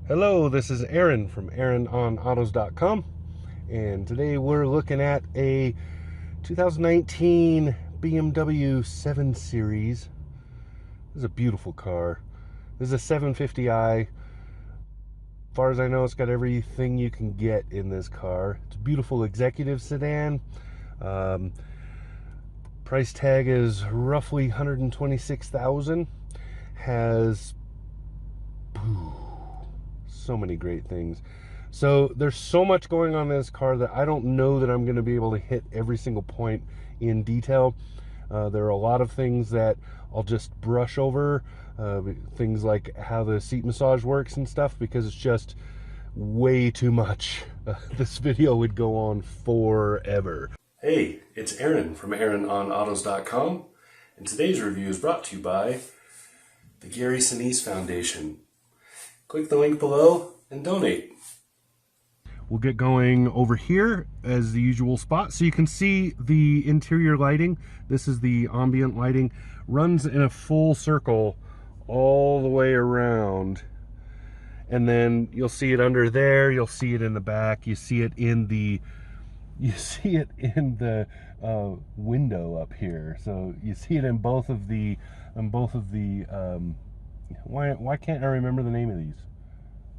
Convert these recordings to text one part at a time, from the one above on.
Hello, this is Aaron from AaronOnAutos.com, and today we're looking at a 2019 BMW 7 Series. This is a beautiful car. This is a 750i. As far as I know, it's got everything you can get in this car. It's a beautiful executive sedan. Price tag is roughly $126,000. Has so many great things. So there's so much going on in this car that I don't know that I'm going to be able to hit every single point in detail. There are a lot of things that I'll just brush over, things like how the seat massage works and stuff, because it's just way too much. This video would go on forever. Hey, it's Aaron from AaronOnAutos.com, and today's review is brought to you by the Gary Sinise Foundation. Click the link below and donate. We'll get going over here as the usual spot. So you can see the interior lighting. This is the ambient lighting. Runs in a full circle all the way around. And then you'll see it under there. You'll see it in the back. You see it in the window up here. So you see it in both of the why can't I remember the name of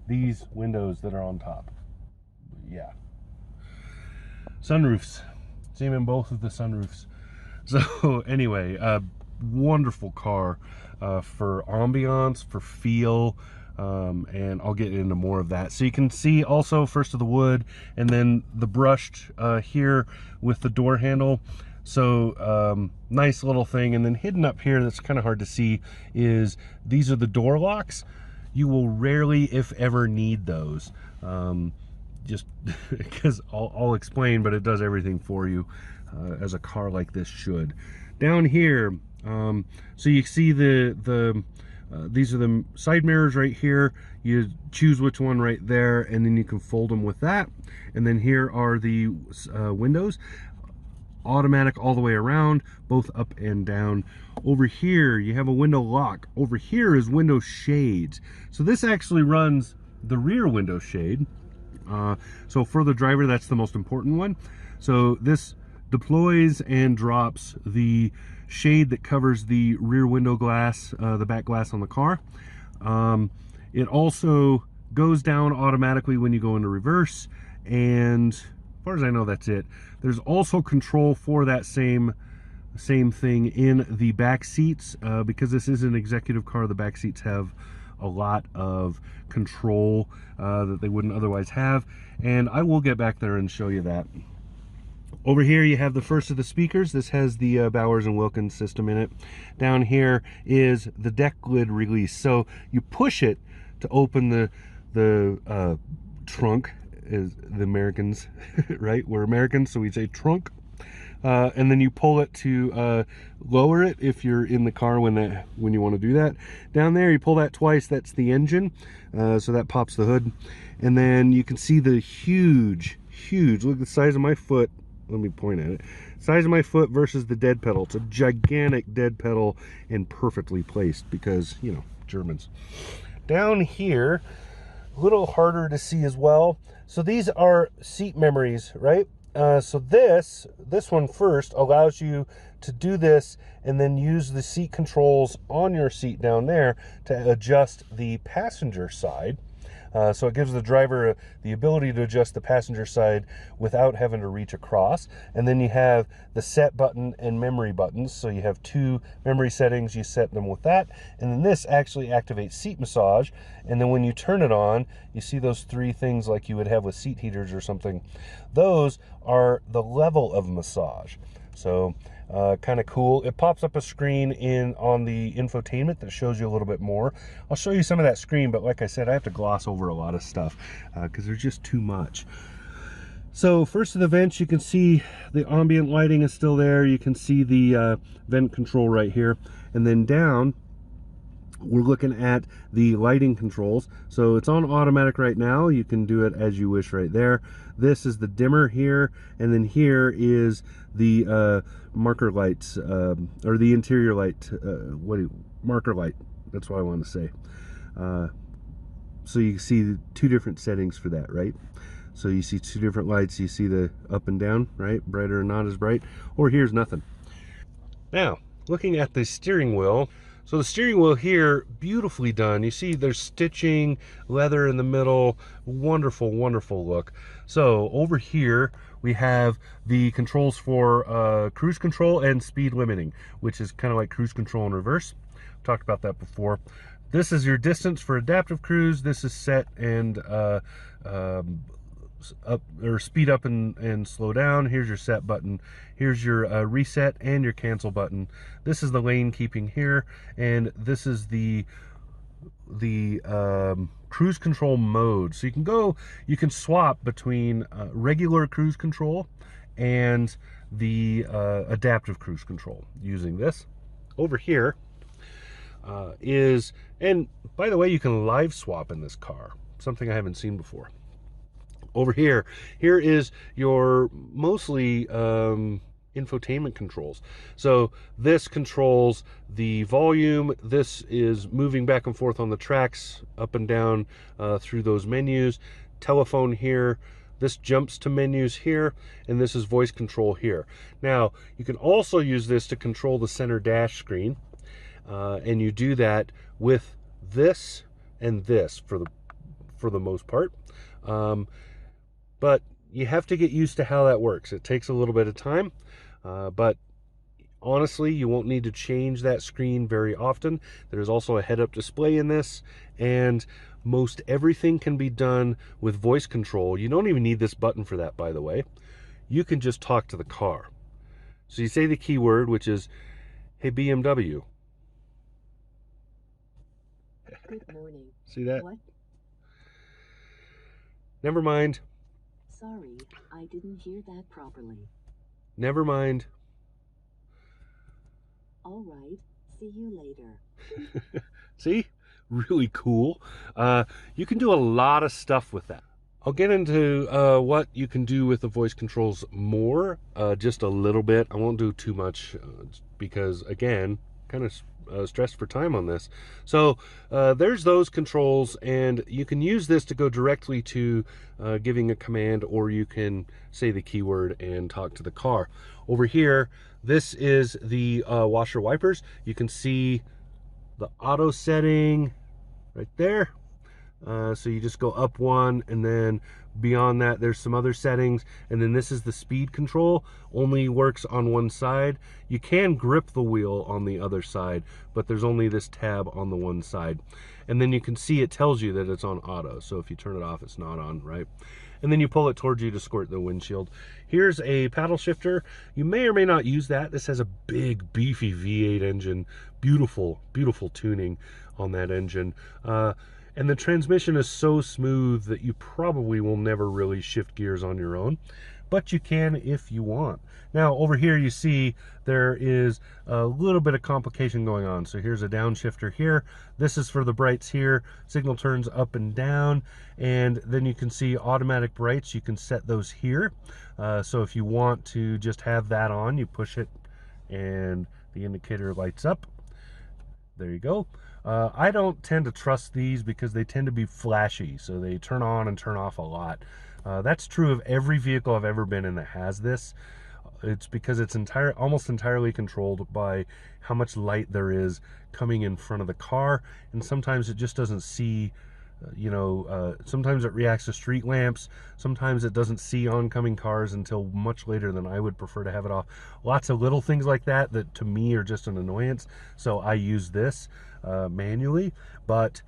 these windows that are on top? Yeah, sunroofs. See them in both of the sunroofs. So anyway, wonderful car for ambiance, for feel, and I'll get into more of that. So you can see also first of the wood, and then the brushed here with the door handle. So nice little thing. And then hidden up here, that's kind of hard to see, is these are the door locks. You will rarely, if ever, need those, just because I'll explain, but it does everything for you, as a car like this should. Down here, so you see these are the side mirrors right here. You choose which one right there, and then you can fold them with that. And then here are the windows. Automatic all the way around, both up and down. Over here you have a window lock. Over here is window shades. So this actually runs the rear window shade. So for the driver, that's the most important one. So this deploys and drops the shade that covers the rear window glass, the back glass on the car. It also goes down automatically when you go into reverse, and as far as I know, that's it. There's also control for that same thing in the back seats. Because this is an executive car, the back seats have a lot of control that they wouldn't otherwise have, and I will get back there and show you that. Over here you have the first of the speakers. This has the Bowers & Wilkins system in it. Down here is the deck lid release. So you push it to open the trunk, is the Americans, right? We're Americans, so we say trunk. And then you pull it to lower it if you're in the car when you want to do that. Down there, you pull that twice. That's the engine. So that pops the hood, and then you can see the huge. Look at the size of my foot. Let me point at it. Size of my foot versus the dead pedal. It's a gigantic dead pedal and perfectly placed because, you know, Germans. Down here, a little harder to see as well. So these are seat memories, right? So this one first allows you to do this and then use the seat controls on your seat down there to adjust the passenger side. So it gives the driver the ability to adjust the passenger side without having to reach across. And then you have the set button and memory buttons. So you have two memory settings, you set them with that. And then this actually activates seat massage. And then when you turn it on, you see those three things like you would have with seat heaters or something. Those are the level of massage. So kind of cool. It pops up a screen on the infotainment that shows you a little bit more. I'll show you some of that screen, but like I said, I have to gloss over a lot of stuff because there's just too much. So first of the vents, you can see the ambient lighting is still there. You can see the vent control right here. And then down, we're looking at the lighting controls. So it's on automatic right now. You can do it as you wish right there. This is the dimmer here, and then here is the marker lights, or the interior light, marker light. That's what I want to say. So you see two different settings for that, right? So you see two different lights. You see the up and down, right? Brighter and not as bright. Or here's nothing. Now, looking at the steering wheel. So the steering wheel here, beautifully done. You see there's stitching, leather in the middle. Wonderful, wonderful look. So over here, we have the controls for cruise control and speed limiting, which is kind of like cruise control in reverse. Talked about that before. This is your distance for adaptive cruise. This is set and up or speed up and slow down. Here's your set button. Here's your reset and your cancel button. This is the lane keeping here, and this is the cruise control mode. So you can swap between regular cruise control and the adaptive cruise control using this. Over here and by the way, you can live swap in this car, something I haven't seen before. Over here is your mostly infotainment controls. So this controls the volume. This is moving back and forth on the tracks, up and down through those menus. Telephone here. This jumps to menus here, and this is voice control here. Now, you can also use this to control the center dash screen, and you do that with this and this for the most part. But you have to get used to how that works. It takes a little bit of time, but honestly, you won't need to change that screen very often. There's also a head-up display in this, and most everything can be done with voice control. You don't even need this button for that, by the way. You can just talk to the car. So you say the keyword, which is, "Hey, BMW." Good morning. See that? What? Never mind. Sorry, I didn't hear that properly. Never mind. All right, see you later. See? Really cool. You can do a lot of stuff with that. I'll get into what you can do with the voice controls more, just a little bit. I won't do too much because, again, kind of stressed for time on this. So there's those controls, and you can use this to go directly to giving a command, or you can say the keyword and talk to the car. Over here, this is the washer wipers. You can see the auto setting right there. So you just go up one, and then beyond that there's some other settings, and then this is the speed control. Only works on one side. You can grip the wheel on the other side, but there's only this tab on the one side. And then you can see it tells you that it's on auto, so if you turn it off, it's not on, right? And then you pull it towards you to squirt the windshield. Here's a paddle shifter. You may or may not use that. This has a big beefy V8 engine. Beautiful, beautiful tuning on that engine. And the transmission is so smooth that you probably will never really shift gears on your own, but you can if you want. Now over here you see there is a little bit of complication going on. So here's a downshifter here. This is for the brights here. Signal turns up and down, and then you can see automatic brights. You can set those here. So if you want to just have that on, you push it and the indicator lights up. There you go. I don't tend to trust these because they tend to be flashy, so they turn on and turn off a lot. That's true of every vehicle I've ever been in that has this. It's because it's almost entirely controlled by how much light there is coming in front of the car, and sometimes it just doesn't see, sometimes it reacts to street lamps, sometimes it doesn't see oncoming cars until much later than I would prefer to have it off. Lots of little things like that that to me are just an annoyance, so I use this manually, but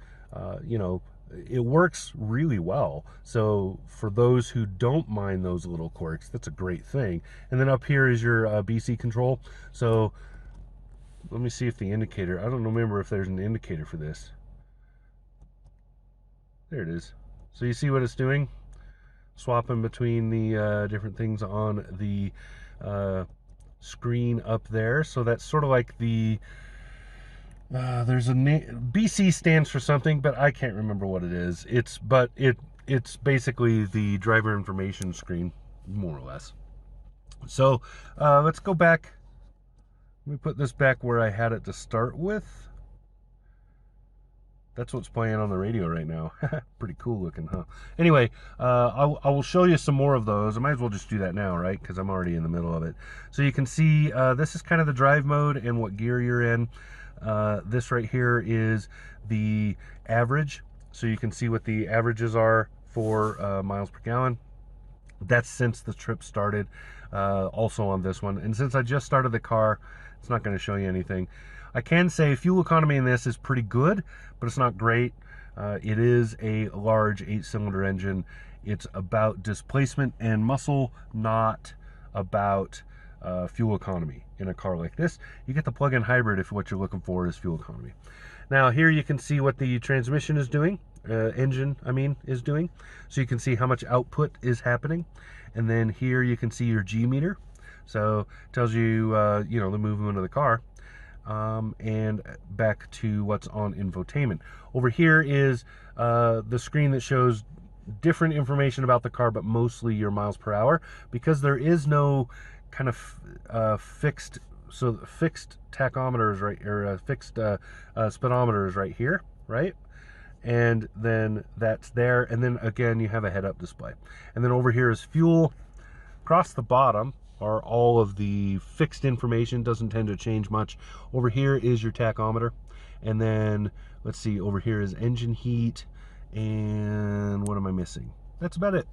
it works really well. So for those who don't mind those little quirks, that's a great thing. And then up here is your BC control. So let me see if the indicator, I don't remember if there's an indicator for this. There it is. So you see what it's doing? Swapping between the different things on the screen up there. So that's sort of like the there's a name. BC stands for something, but I can't remember what it is. It's basically the driver information screen, more or less. So let's go back. Let me put this back where I had it to start with. That's what's playing on the radio right now. Pretty cool looking, huh? Anyway, I will show you some more of those. I might as well just do that now, right? Because I'm already in the middle of it. So you can see this is kind of the drive mode and what gear you're in. This right here is the average. So you can see what the averages are for miles per gallon. That's since the trip started, also on this one. And since I just started the car, it's not going to show you anything. I can say fuel economy in this is pretty good, but it's not great. It is a large 8-cylinder engine. It's about displacement and muscle, not about fuel economy in a car like this. You get the plug-in hybrid if what you're looking for is fuel economy. Now here you can see what the transmission is doing, engine is doing. So you can see how much output is happening. And then here you can see your G meter. So it tells you, the movement of the car. And back to what's on infotainment. Over here is the screen that shows different information about the car, but mostly your miles per hour, because there is no kind of fixed tachometers, right, or fixed speedometers right here, right? And then that's there, and then again you have a head-up display, and then over here is fuel. Across the bottom are all of the fixed information, doesn't tend to change much. Over here is your tachometer, and then let's see, over here is engine heat, and what am I missing? That's about it.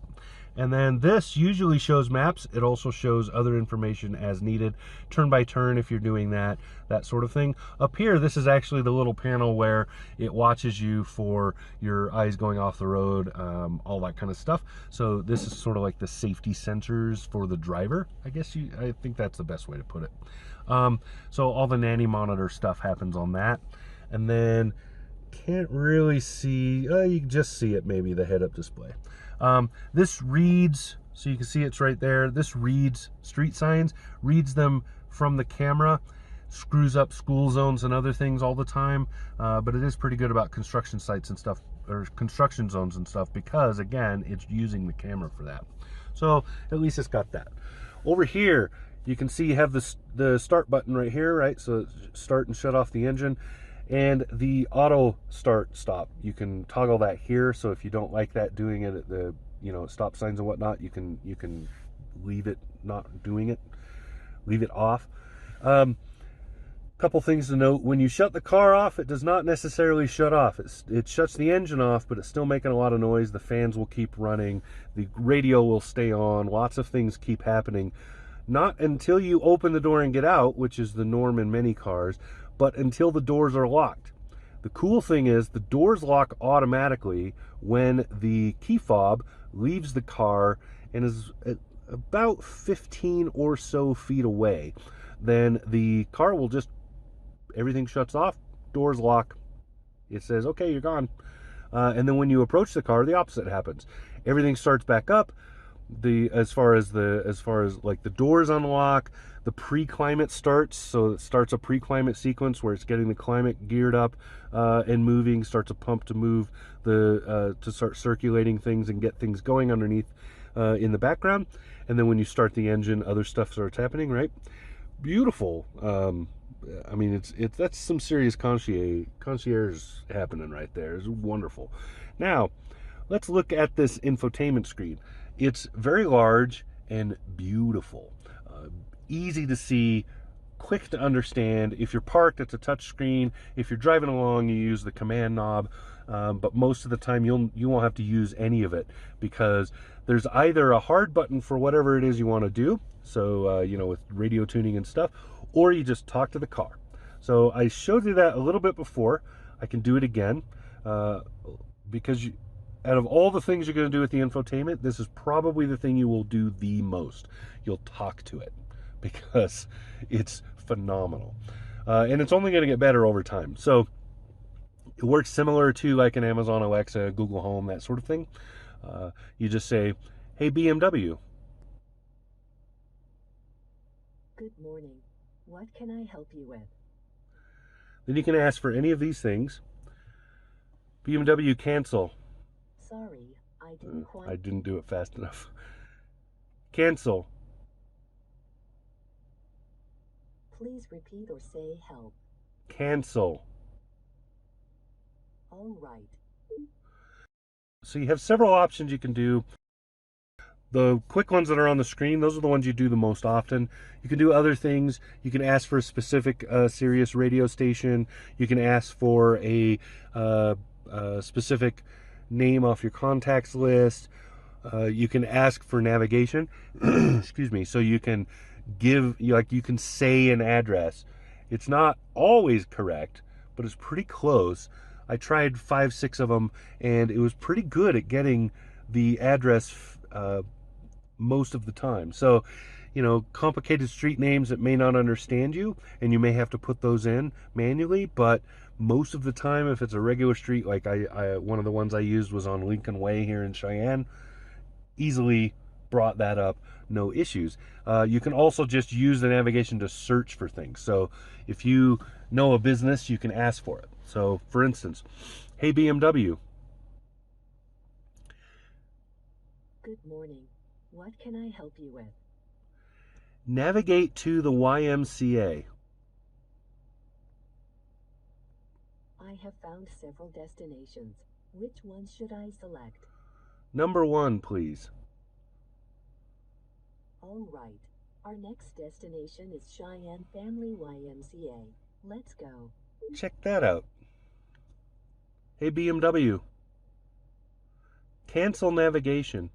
And then this usually shows maps. It also shows other information as needed, turn by turn if you're doing that sort of thing. Up here, this is actually the little panel where it watches you for your eyes going off the road, all that kind of stuff. So this is sort of like the safety sensors for the driver, I think that's the best way to put it. So all the nanny monitor stuff happens on that. And then can't really see, you can just see it, maybe the head-up display. This reads, so you can see it's right there. This reads street signs, reads them from the camera, screws up school zones and other things all the time. But it is pretty good about construction sites and stuff, or construction zones and stuff, because again, it's using the camera for that. So at least it's got that. Over here, you can see you have the start button right here, right? So start and shut off the engine. And the auto start stop, you can toggle that here. So if you don't like that, doing it at the stop signs and whatnot, you can leave it not doing it, leave it off. Couple things to note: when you shut the car off, it does not necessarily shut off. It shuts the engine off, but it's still making a lot of noise. The fans will keep running, the radio will stay on, lots of things keep happening. Not until you open the door and get out, which is the norm in many cars, but until the doors are locked. The cool thing is the doors lock automatically when the key fob leaves the car and is at about 15 or so feet away. Then the car will just, everything shuts off, doors lock. It says, okay, you're gone. And then when you approach the car, the opposite happens. Everything starts back up. As far as like the doors unlock, the pre-climate starts. So it starts a pre-climate sequence where it's getting the climate geared up and moving, starts a pump to move to start circulating things and get things going underneath in the background. And then when you start the engine, other stuff starts happening, right? Beautiful. That's some serious concierge happening right there. It's wonderful. Now, let's look at this infotainment screen. It's very large and beautiful, easy to see, quick to understand. If you're parked, it's a touch screen. If you're driving along, you use the command knob, but most of the time you won't have to use any of it, because there's either a hard button for whatever it is you want to do, so with radio tuning and stuff, or you just talk to the car. So I showed you that a little bit before. I can do it again, because out of all the things you're going to do with the infotainment, this is probably the thing you will do the most. You'll talk to it because it's phenomenal. And it's only going to get better over time. So it works similar to like an Amazon Alexa, Google Home, that sort of thing. You just say, hey, BMW. Good morning. What can I help you with? Then you can ask for any of these things. BMW, cancel. Sorry, I didn't quite... I didn't do it fast enough. Cancel. Please repeat or say help. Cancel. All right. So you have several options you can do. The quick ones that are on the screen, those are the ones you do the most often. You can do other things. You can ask for a specific Sirius radio station. You can ask for a specific name off your contacts list. You can ask for navigation. Excuse me. So you can you can say an address. It's not always correct, but it's pretty close. I tried 5, 6 of them, and it was pretty good at getting the address most of the time. So, complicated street names that may not understand you, and you may have to put those in manually, but most of the time, if it's a regular street, like one of the ones I used was on Lincoln Way here in Cheyenne, easily brought that up, no issues. You can also just use the navigation to search for things. So if you know a business, you can ask for it. So for instance, hey BMW. Good morning. What can I help you with? Navigate to the YMCA. I have found several destinations. Which one should I select? Number 1, please. All right. Our next destination is Cheyenne Family YMCA. Let's go. Check that out. Hey BMW. Cancel navigation.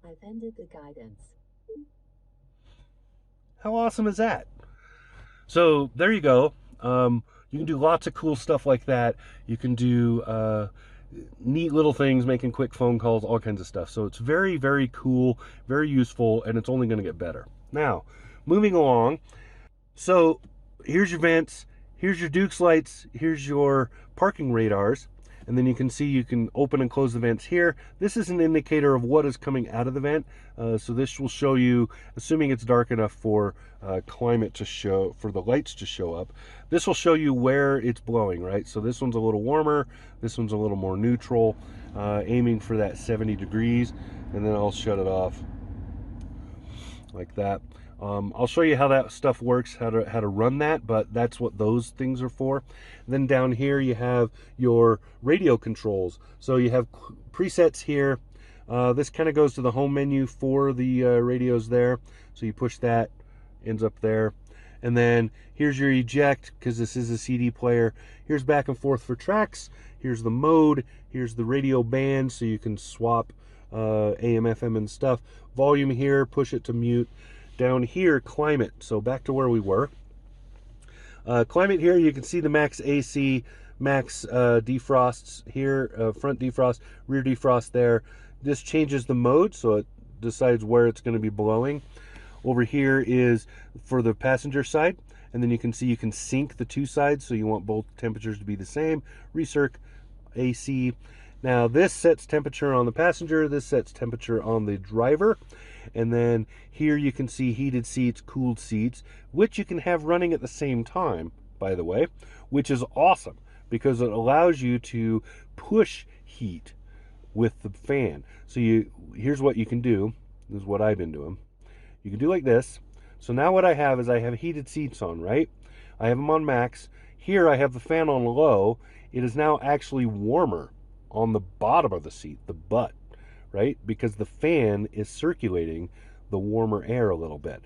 I've ended the guidance. How awesome is that? So there you go. You can do lots of cool stuff like that. You can do neat little things, making quick phone calls, all kinds of stuff. So it's very, very cool, very useful, and it's only going to get better. Now, moving along. So here's your vents, here's your Dukes lights, here's your parking radars. And then you can see you can open and close the vents here. This is an indicator of what is coming out of the vent. So this will show you, assuming it's dark enough for climate to show, for the lights to show up, this will show you where it's blowing, right? So this one's a little warmer, this one's a little more neutral, aiming for that 70 degrees, and then I'll shut it off like that. I'll show you how that stuff works, how to run that, but that's what those things are for. Then down here you have your radio controls. So you have presets here. This kind of goes to the home menu for the radios there. So you push that, ends up there. And then here's your eject, because this is a CD player. Here's back and forth for tracks. Here's the mode. Here's the radio band, so you can swap AM, FM and stuff. Volume here, push it to mute. Down here, climate. So back to where we were. Climate here, you can see the max AC, max defrosts here, front defrost, rear defrost there. This changes the mode, so it decides where it's going to be blowing. Over here is for the passenger side, and then you can see you can sync the two sides, so you want both temperatures to be the same. Recirc, AC. Now this sets temperature on the passenger, this sets temperature on the driver. And then here you can see heated seats, cooled seats, which you can have running at the same time, by the way, which is awesome because it allows you to push heat with the fan. So here's what you can do. This is what I've been doing. You can do like this. So now what I have is I have heated seats on, right? I have them on max. Here I have the fan on low. It is now actually warmer on the bottom of the seat, the butt, right? Because the fan is circulating the warmer air a little bit.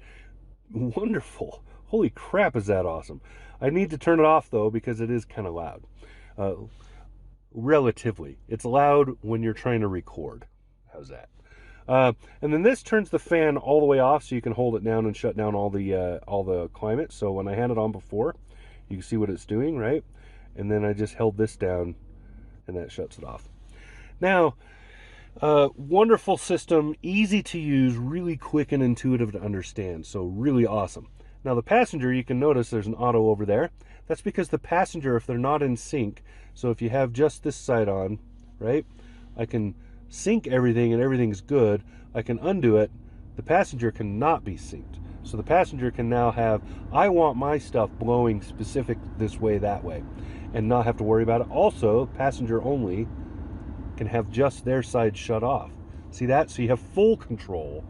Wonderful. Holy crap, is that awesome. I need to turn it off though because it is kind of loud. Relatively. It's loud when you're trying to record. How's that? And then this turns the fan all the way off so you can hold it down and shut down all the climate. So when I had it on before, you can see what it's doing, right? And then I just held this down and that shuts it off. Now, wonderful system, easy to use, really quick and intuitive to understand, so really awesome. Now the passenger, you can notice there's an auto over there. That's because the passenger, if they're not in sync, so if you have just this side on, right, I can sync everything and everything's good. I can undo it. The passenger cannot be synced. So the passenger can now have, I want my stuff blowing specific this way, that way, and not have to worry about it. Also, passenger only can have just their side shut off. See that? So you have full control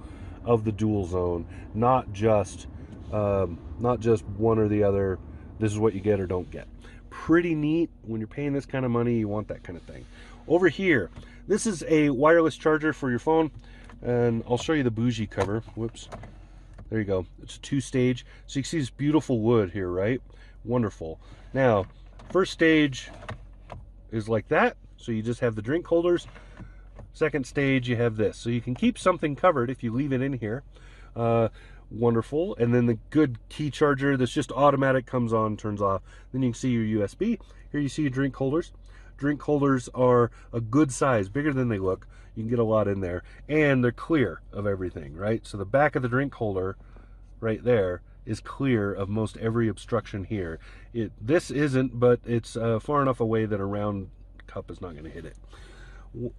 of the dual zone, not just one or the other. This is what you get or don't get. Pretty neat. When you're paying this kind of money, you want that kind of thing. Over here, this is a wireless charger for your phone, and I'll show you the bougie cover. Whoops. There you go. It's a 2-stage. So you can see this beautiful wood here, right? Wonderful. Now, first stage is like that. So you just have the drink holders. Second stage, you have this. So you can keep something covered if you leave it in here. Wonderful. And then the good key charger that's just automatic, comes on, turns off. Then you can see your USB. Here you see your drink holders. Drink holders are a good size, bigger than they look. You can get a lot in there, and they're clear of everything, right? So the back of the drink holder right there is clear of most every obstruction here. This isn't, but it's far enough away that a round cup is not going to hit it.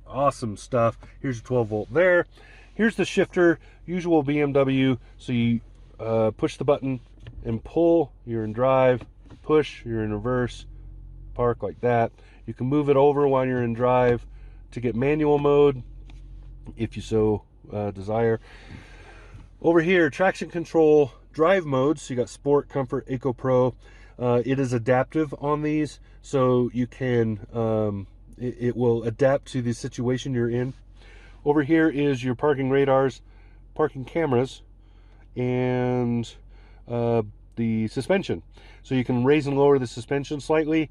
Awesome stuff. Here's your 12 volt there. Here's the shifter, usual BMW. So you push the button and pull, you're in drive, push, you're in reverse, park like that. You can move it over while you're in drive to get manual mode, if you so desire. Over here, traction control, drive modes. So you got Sport, Comfort, Eco Pro. It is adaptive on these, so you can, it will adapt to the situation you're in. Over here is your parking radars, parking cameras, and the suspension. So you can raise and lower the suspension slightly.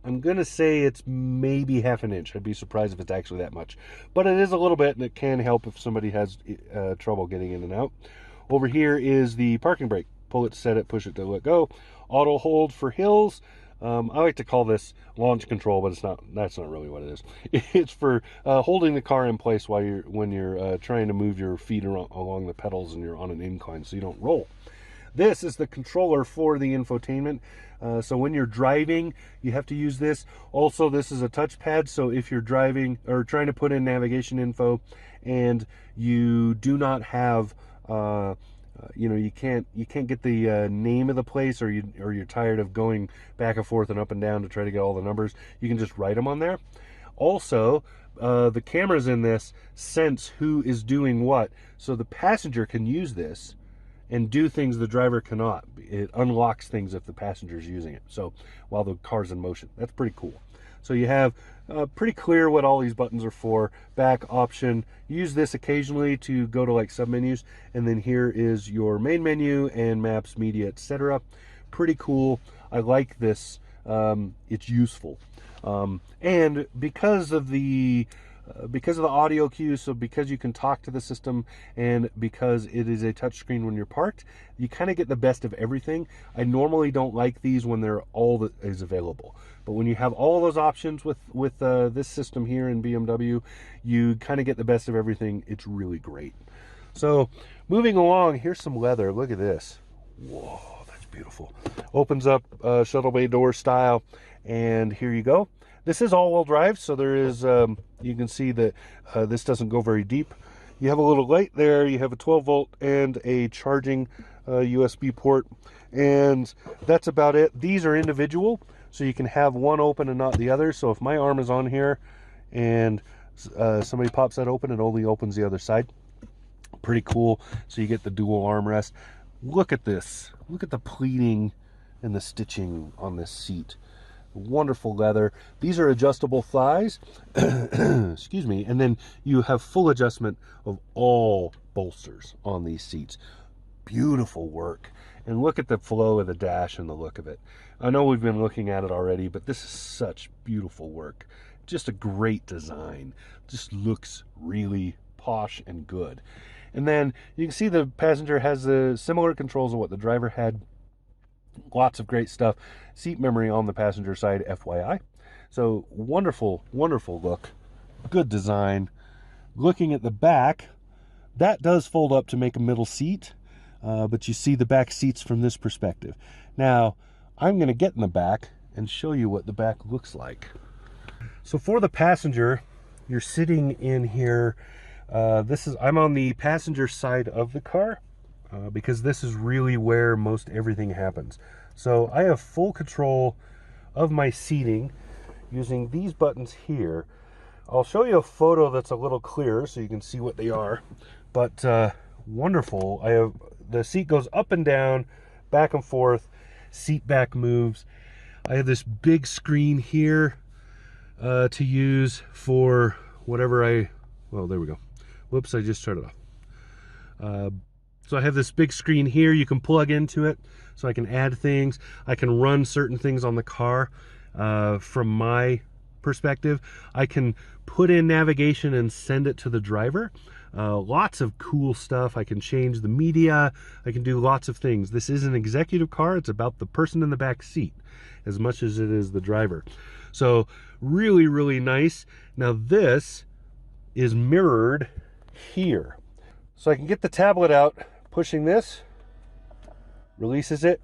I'm going to say it's maybe half an inch. I'd be surprised if it's actually that much. But it is a little bit, and it can help if somebody has trouble getting in and out. Over here is the parking brake. Pull it to set it, push it to let go. Auto hold for hills. I like to call this launch control, but that's not really what it is. It's for holding the car in place when you're trying to move your feet along the pedals and you're on an incline so you don't roll. This is the controller for the infotainment. So when you're driving, you have to use this. Also, this is a touchpad, so if you're driving or trying to put in navigation info and you do not have you can't get the name of the place, or you're tired of going back and forth and up and down to try to get all the numbers, you can just write them on there. Also, the cameras in this sense who is doing what, so the passenger can use this and do things the driver cannot. It unlocks things if the passenger's using it, so while the car's in motion. That's pretty cool. So you have pretty clear what all these buttons are for. Back option, use this occasionally to go to like submenus, and then here is your main menu and maps, media, etc. Pretty cool. I like this. It's useful, and because of the audio cues, so because you can talk to the system and because it is a touchscreen when you're parked, you kind of get the best of everything. I normally don't like these when they're all that is available, but when you have all those options with this system here in BMW, you kind of get the best of everything. It's really great. So moving along, here's some leather. Look at this. Whoa, that's beautiful. Opens up shuttle bay door style, and here you go. This is all-wheel drive, so there is, you can see that this doesn't go very deep. You have a little light there, you have a 12 volt and a charging USB port, and that's about it. These are individual, so you can have one open and not the other. So if my arm is on here and somebody pops that open, it only opens the other side. Pretty cool. So you get the dual armrest. Look at this. Look at the pleating and the stitching on this seat. Wonderful leather. These are adjustable thighs. Excuse me. And then you have full adjustment of all bolsters on these seats. Beautiful work. And look at the flow of the dash and the look of it. I know we've been looking at it already, but this is such beautiful work. Just a great design. Just looks really posh and good. And then you can see the passenger has the similar controls of what the driver had. Lots of great stuff. Seat memory on the passenger side, FYI. So wonderful, wonderful look. Good design. Looking at the back, that does fold up to make a middle seat, but you see the back seats from this perspective. Now, I'm going to get in the back and show you what the back looks like. So for the passenger, you're sitting in here. I'm on the passenger side of the car. Because this is really where most everything happens. So I have full control of my seating using these buttons here. I'll show you a photo that's a little clearer so you can see what they are. But wonderful. The seat goes up and down, back and forth. Seat back moves. I have this big screen here to use for whatever well, there we go. Whoops, I just shut it off. So I have this big screen here you can plug into it, so I can add things. I can run certain things on the car from my perspective. I can put in navigation and send it to the driver. Lots of cool stuff. I can change the media. I can do lots of things. This is an executive car. It's about the person in the back seat as much as it is the driver. So really, really nice. Now this is mirrored here. So I can get the tablet out, pushing this, releases it,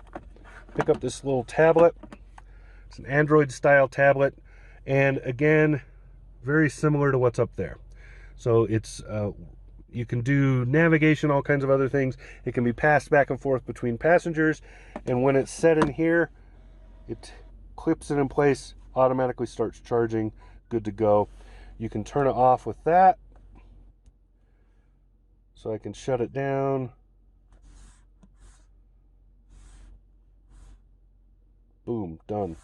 pick up this little tablet. It's an Android style tablet, and again, very similar to what's up there. So it's you can do navigation, all kinds of other things. It can be passed back and forth between passengers, and when it's set in here, it clips it in place, automatically starts charging, good to go. You can turn it off with that. So I can shut it down. Boom, done.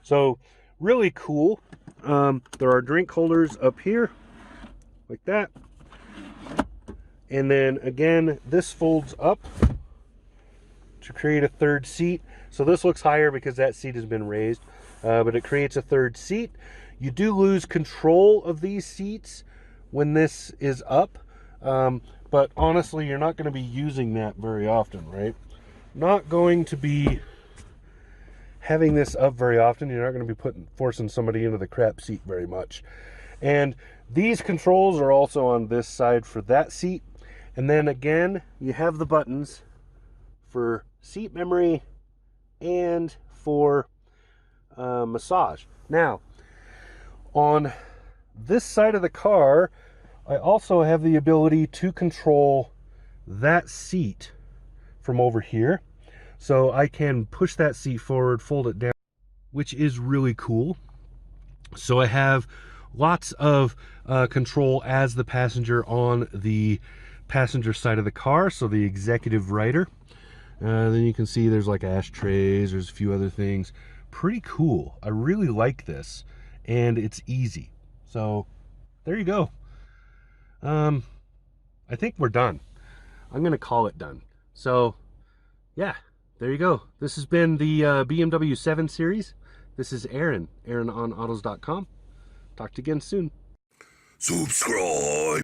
So really cool. There are drink holders up here like that. And then again, this folds up to create a third seat. So this looks higher because that seat has been raised, but it creates a third seat. You do lose control of these seats when this is up. But honestly, you're not going to be using that very often, right? Not going to be having this up very often. You're not going to be forcing somebody into the crap seat very much. And these controls are also on this side for that seat. And then again, you have the buttons for seat memory and for massage. Now, on this side of the car, I also have the ability to control that seat from over here. So I can push that seat forward, fold it down, which is really cool. So I have lots of control as the passenger on the passenger side of the car, so the executive rider. Then you can see there's like ashtrays, there's a few other things. Pretty cool. I really like this, and it's easy. So there you go. I think we're done. I'm gonna call it done. So yeah, there you go. This has been the BMW 7 Series. This is Aaron, aarononautos.com. Talk to you again soon. Subscribe.